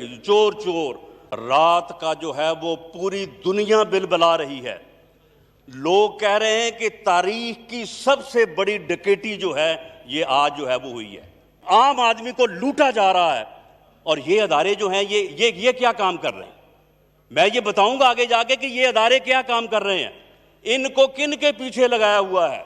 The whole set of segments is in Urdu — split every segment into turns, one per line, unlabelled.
کہ چور چور رات کا جو ہے وہ پوری دنیا بل بلا رہی ہے۔ لوگ کہہ رہے ہیں کہ تاریخ کی سب سے بڑی ڈکیتی جو ہے یہ آج جو ہے وہ ہوئی ہے۔ عام آدمی کو لوٹا جا رہا ہے، اور یہ ادارے جو ہیں یہ کیا کام کر رہے ہیں؟ میں یہ بتاؤں گا آگے جا کے کہ یہ ادارے کیا کام کر رہے ہیں، ان کو کن کے پیچھے لگایا ہوا ہے۔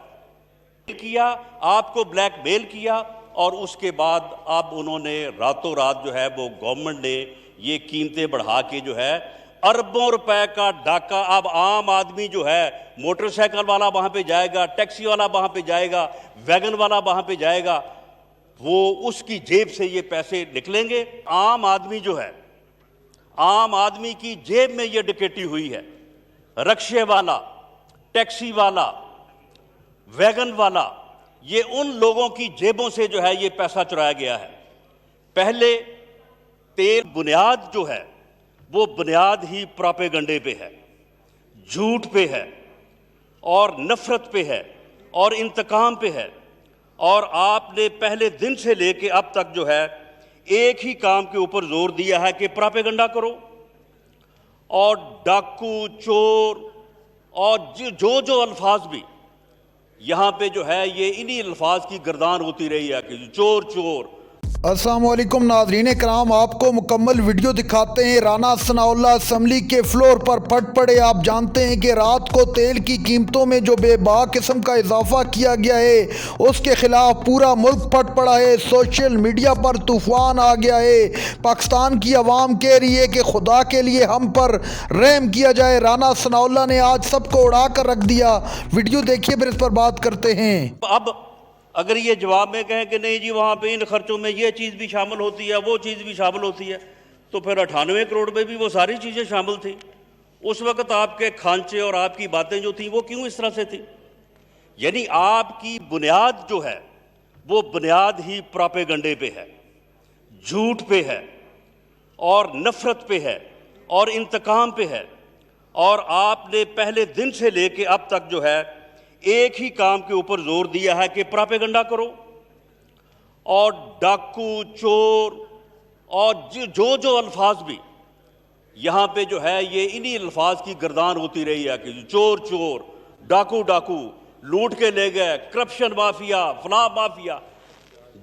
کیا آپ کو بلیک میل کیا، اور اس کے بعد اب انہوں نے راتوں رات جو ہے وہ گورنمنٹ نے یہ قیمتیں بڑھا کے جو ہے اربوں روپے کا ڈاکہ اب عام آدمی جو ہے موٹر سائیکل والا وہاں پہ جائے گا، ٹیکسی والا وہاں پہ جائے گا، ویگن والا وہاں پہ جائے گا، وہ اس کی جیب سے یہ پیسے نکلیں گے۔ عام آدمی جو ہے، عام آدمی کی جیب میں یہ ڈکیتی ہوئی ہے۔ رکشے والا، ٹیکسی والا، ویگن والا، یہ ان لوگوں کی جیبوں سے جو ہے یہ پیسہ چرایا گیا ہے۔ پہلے تیل بنیاد جو ہے وہ بنیاد ہی پراپیگنڈے پہ ہے، جھوٹ پہ ہے، اور نفرت پہ ہے، اور انتقام پہ ہے، اور آپ نے پہلے دن سے لے کے اب تک جو ہے ایک ہی کام کے اوپر زور دیا ہے کہ پراپیگنڈا کرو، اور ڈاکو، چور، اور جو الفاظ بھی یہاں پہ جو ہے یہ انہی الفاظ کی گردان ہوتی رہی ہے کہ چور چور۔
السلام علیکم ناظرین کرام، آپ کو مکمل ویڈیو دکھاتے ہیں۔ رانا ثناءاللہ اسمبلی کے فلور پر پھٹ پڑے۔ آپ جانتے ہیں کہ رات کو تیل کی قیمتوں میں جو بے باک قسم کا اضافہ کیا گیا ہے اس کے خلاف پورا ملک پھٹ پڑا ہے۔ سوشل میڈیا پر طوفان آ گیا ہے۔ پاکستان کی عوام کہہ رہی ہے کہ خدا کے لیے ہم پر رحم کیا جائے۔ رانا ثناءاللہ نے آج سب کو اڑا کر رکھ دیا۔ ویڈیو دیکھیے پھر اس پر بات کرتے ہیں۔
اب اگر یہ جواب میں کہیں کہ نہیں جی وہاں پہ ان خرچوں میں یہ چیز بھی شامل ہوتی ہے، وہ چیز بھی شامل ہوتی ہے، تو پھر 98 کروڑ میں بھی وہ ساری چیزیں شامل تھیں۔ اس وقت آپ کے کھانچے اور آپ کی باتیں جو تھیں وہ کیوں اس طرح سے تھیں؟ یعنی آپ کی بنیاد جو ہے وہ بنیاد ہی پراپیگنڈے پہ ہے، جھوٹ پہ ہے، اور نفرت پہ ہے، اور انتقام پہ ہے، اور آپ نے پہلے دن سے لے کے اب تک جو ہے ایک ہی کام کے اوپر زور دیا ہے کہ پراپیگنڈا کرو، اور ڈاکو، چور، اور جو الفاظ بھی یہاں پہ جو ہے یہ انہی الفاظ کی گردان ہوتی رہی ہے کہ چور چور، ڈاکو ڈاکو، لوٹ کے لے گئے، کرپشن مافیا، فلاں مافیا۔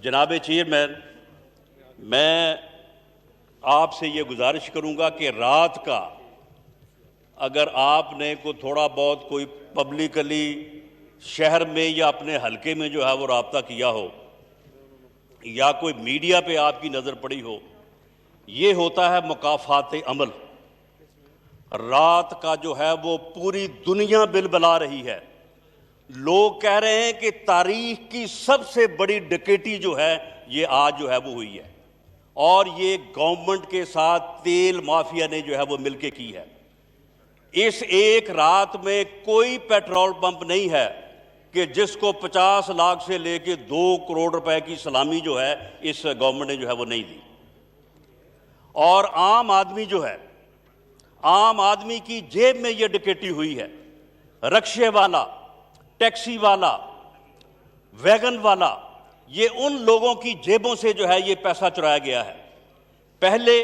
جناب چیئرمین، میں آپ سے یہ گزارش کروں گا کہ رات کا اگر آپ نے کوئی تھوڑا بہت کوئی پبلکلی شہر میں یا اپنے حلقے میں جو ہے وہ رابطہ کیا ہو، یا کوئی میڈیا پہ آپ کی نظر پڑی ہو، یہ ہوتا ہے مکافات عمل۔ رات کا جو ہے وہ پوری دنیا بل بلا رہی ہے۔ لوگ کہہ رہے ہیں کہ تاریخ کی سب سے بڑی ڈکیتی جو ہے یہ آج جو ہے وہ ہوئی ہے، اور یہ گورنمنٹ کے ساتھ تیل مافیا نے جو ہے وہ مل کے کی ہے۔ اس ایک رات میں کوئی پیٹرول پمپ نہیں ہے کہ جس کو 50 لاکھ سے لے کے 2 کروڑ روپے کی سلامی جو ہے اس گورنمنٹ نے جو ہے وہ نہیں دی۔ اور عام آدمی جو ہے، عام آدمی کی جیب میں یہ ڈکیتی ہوئی ہے۔ رکشے والا، ٹیکسی والا، ویگن والا، یہ ان لوگوں کی جیبوں سے جو ہے یہ پیسہ چرایا گیا ہے۔ پہلے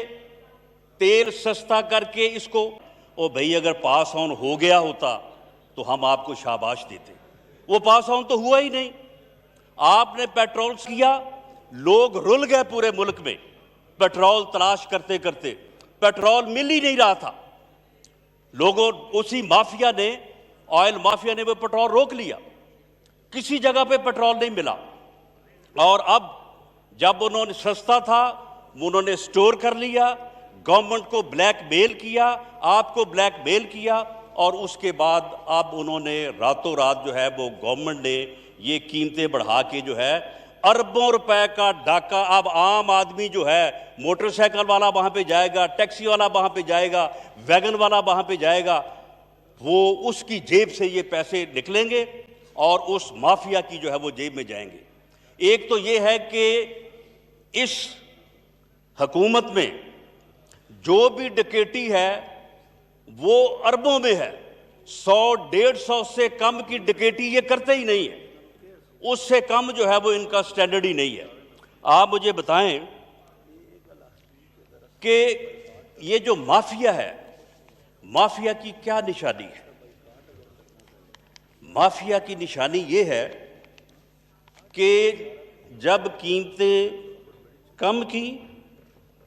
تیل سستا کر کے اس کو، او بھئی اگر پاس آن ہو گیا ہوتا تو ہم آپ کو شاباش دیتے، وہ پاس آن تو ہوا ہی نہیں۔ آپ نے پیٹرول کیا، لوگ رل گئے پورے ملک میں پیٹرول تلاش کرتے کرتے، پیٹرول مل ہی نہیں رہا تھا۔ لوگوں اسی مافیا نے، آئل مافیا نے وہ پیٹرول روک لیا، کسی جگہ پہ پیٹرول نہیں ملا، اور اب جب انہوں نے سستا تھا انہوں نے سٹور کر لیا، گورنمنٹ کو بلیک میل کیا، آپ کو بلیک میل کیا، اور اس کے بعد اب انہوں نے راتوں رات جو ہے وہ گورنمنٹ نے یہ قیمتیں بڑھا کے جو ہے اربوں روپے کا ڈاکہ اب عام آدمی جو ہے موٹر سائیکل والا وہاں پہ جائے گا، ٹیکسی والا وہاں پہ جائے گا، ویگن والا وہاں پہ جائے گا، وہ اس کی جیب سے یہ پیسے نکلیں گے اور اس مافیا کی جو ہے وہ جیب میں جائیں گے۔ ایک تو یہ ہے کہ اس حکومت میں جو بھی ڈکیتی ہے وہ اربوں میں ہے، 100-150 سے کم کی ڈکیتی یہ کرتے ہی نہیں ہے، اس سے کم جو ہے وہ ان کا سٹینڈرڈ ہی نہیں ہے۔ آپ مجھے بتائیں کہ یہ جو مافیا ہے، مافیا کی کیا نشانی ہے؟ مافیا کی نشانی یہ ہے کہ جب قیمتیں کم کی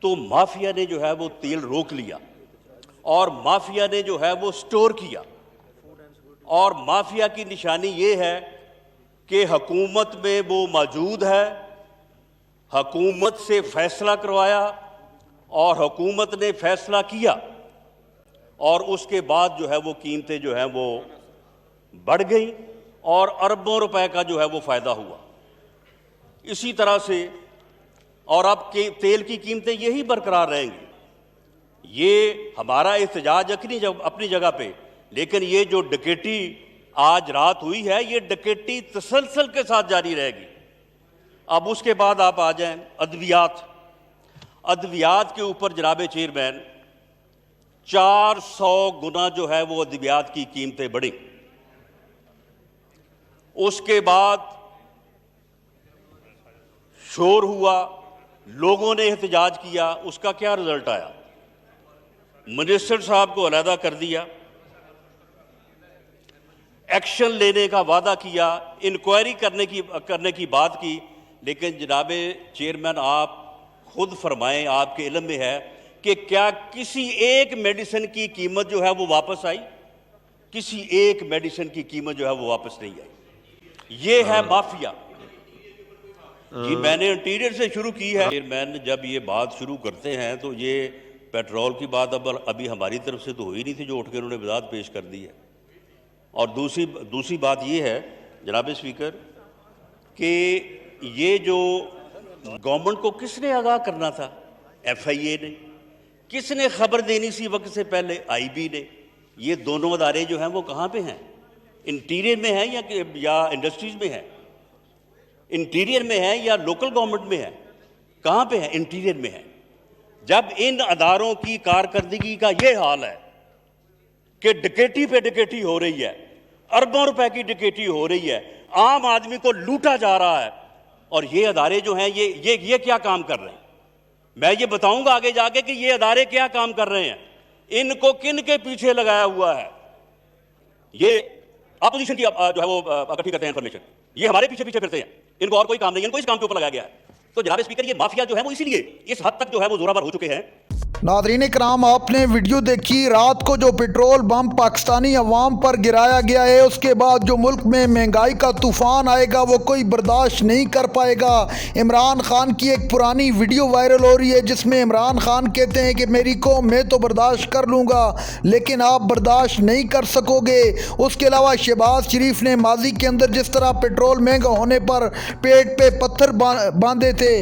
تو مافیا نے جو ہے وہ تیل روک لیا، اور مافیا نے جو ہے وہ سٹور کیا، اور مافیا کی نشانی یہ ہے کہ حکومت میں وہ موجود ہے، حکومت سے فیصلہ کروایا اور حکومت نے فیصلہ کیا، اور اس کے بعد جو ہے وہ قیمتیں جو ہیں وہ بڑھ گئیں اور اربوں روپے کا جو ہے وہ فائدہ ہوا۔ اسی طرح سے اور اب تیل کی قیمتیں یہی برقرار رہیں گی۔ یہ ہمارا احتجاج اپنی جگہ پہ، لیکن یہ جو ڈکیٹی آج رات ہوئی ہے، یہ ڈکیٹی تسلسل کے ساتھ جاری رہے گی۔ اب اس کے بعد آپ آ جائیں ادویات کے اوپر جناب چیئرمین 400 گنا جو ہے وہ ادویات کی قیمتیں بڑھیں۔ اس کے بعد شور ہوا، لوگوں نے احتجاج کیا، اس کا کیا رزلٹ آیا؟ منسٹر صاحب کو علیحدہ کر دیا، ایکشن لینے کا وعدہ کیا، انکوائری کرنے کی بات کی، لیکن جناب چیئرمین آپ خود فرمائیں، آپ کے علم میں ہے کہ کیا کسی ایک میڈیسن کی قیمت جو ہے وہ واپس آئی؟ کسی ایک میڈیسن کی قیمت جو ہے وہ واپس نہیں آئی۔ یہ ہے مافیا۔ جی میں نے انٹیریئر سے شروع کی ہے۔ چیئرمین جب یہ بات شروع کرتے ہیں تو یہ پیٹرول کی بات ابھی ہماری طرف سے تو ہوئی نہیں تھی جو اٹھ کے انہوں نے وضاحت پیش کر دی ہے۔ اور دوسری بات یہ ہے جناب اسپیکر کہ یہ جو گورنمنٹ کو کس نے آگاہ کرنا تھا؟ ایف آئی اے نے۔ کس نے خبر دینی سی وقت سے پہلے؟ آئی بی نے۔ یہ دونوں ادارے جو ہیں وہ کہاں پہ ہیں؟ انٹیریئر میں ہیں یا انڈسٹریز میں ہیں؟ انٹیریئر میں ہے یا لوکل گورنمنٹ میں ہے؟ کہاں پہ ہے؟ انٹیریئر میں ہے۔ جب ان اداروں کی کارکردگی کا یہ حال ہے کہ ڈکیٹی پہ ڈکیٹی ہو رہی ہے، اربوں روپے کی ڈکیٹی ہو رہی ہے، عام آدمی کو لوٹا جا رہا ہے، اور یہ ادارے جو ہیں یہ کیا کام کر رہے ہیں؟ میں یہ بتاؤں گا آگے جا کے کہ یہ ادارے کیا کام کر رہے ہیں، ان کو کن کے پیچھے لگایا ہوا ہے۔ یہ اپوزیشن کی جو ہے وہ اکٹھی کرتے ہیں انفارمیشن، یہ ہمارے پیچھے پھرتے ہیں، ان کو اور کوئی کام نہیں، ان کو اس کام کے اوپر لگایا گیا ہے۔ تو جناب اسپیکر یہ مافیا جو ہے وہ اسی لیے اس حد تک جو ہے وہ زورآور ہو چکے ہیں۔
ناظرین کرام، آپ نے ویڈیو دیکھی، رات کو جو پیٹرول بم پاکستانی عوام پر گرایا گیا ہے، اس کے بعد جو ملک میں مہنگائی کا طوفان آئے گا وہ کوئی برداشت نہیں کر پائے گا۔ عمران خان کی ایک پرانی ویڈیو وائرل ہو رہی ہے جس میں عمران خان کہتے ہیں کہ میری قوم میں تو برداشت کر لوں گا لیکن آپ برداشت نہیں کر سکو گے۔ اس کے علاوہ شہباز شریف نے ماضی کے اندر جس طرح پیٹرول مہنگا ہونے پر پیٹ پہ پتھر باندھے تھے،